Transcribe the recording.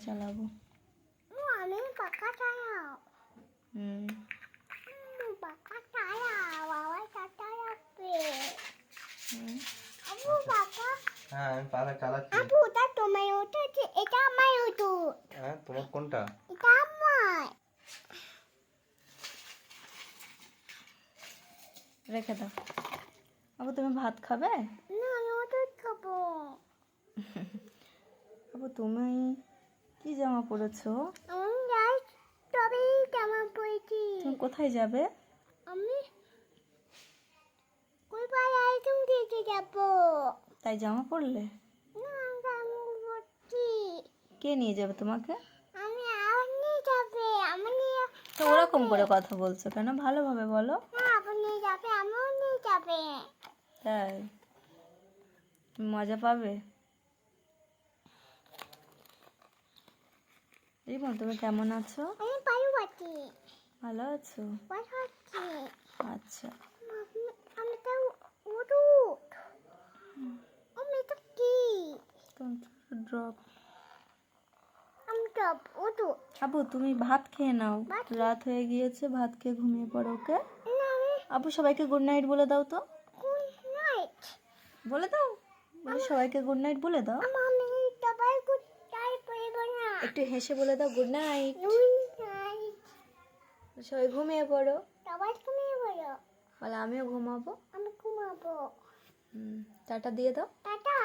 চালাবো। আমি পাখা চালাও। পাখা চালাও, বাবা চাটা রাখবে। আবু পাখা। হ্যাঁ আমি পাখা চালাচ্ছি। আবু ওটা তোমার ওটা আছে, এটা আমার ওটা। হ্যাঁ তোমার কোনটা? এটা আমার। রেখে দাও। আবু তুমি ভাত খাবে? না আমি ওটা খাবো। আবু তুমি কি জামা পরেছো? আমি যাই তবেই জামা পরেছি। তুমি কোথায় যাবে? আমি কোন পাড়ায় তুমি দিতে যাবো? তাই জামা পরলে? না আমি বলছি কে নিয়ে যাবে তোমাকে? আমি আপনি যাবে, আমি তো ওরকম করে কথা বলছো কেন? ভালোভাবে বলো। না আপনি যাবে, আমিও নিয়ে যাবে। তাই মজা পাবে। রিমন তুমি কেমন আছো? আমি পারু বাটি ভালো আছো? পাঠাচ্ছি। আচ্ছা আমি তো উঠু। আমি তো কি ড্রপ। আমি তো উঠু। আবু তুমি ভাত খেয়ে নাও, ভাত রাত হয়ে গিয়েছে, ভাত খেয়ে ঘুমিয়ে পড়ো। ওকে না আমি আবু সবাইকে গুড নাইট বলে দাও তো। Good night. বলে দাও, বলে সবাইকে গুড নাইট বলে দাও। আমি সবাই গুড নাইট বলবো না। একটু হেসে বলে দাও গুড নাইট। Good night. সবাই ঘুমিয়ে পড়ো। সবাই ঘুমিয়ে পড়ো। বলে আমিও ঘুমাবো। আমি ঘুমাবো। টাটা দিয়ে দাও। টাটা।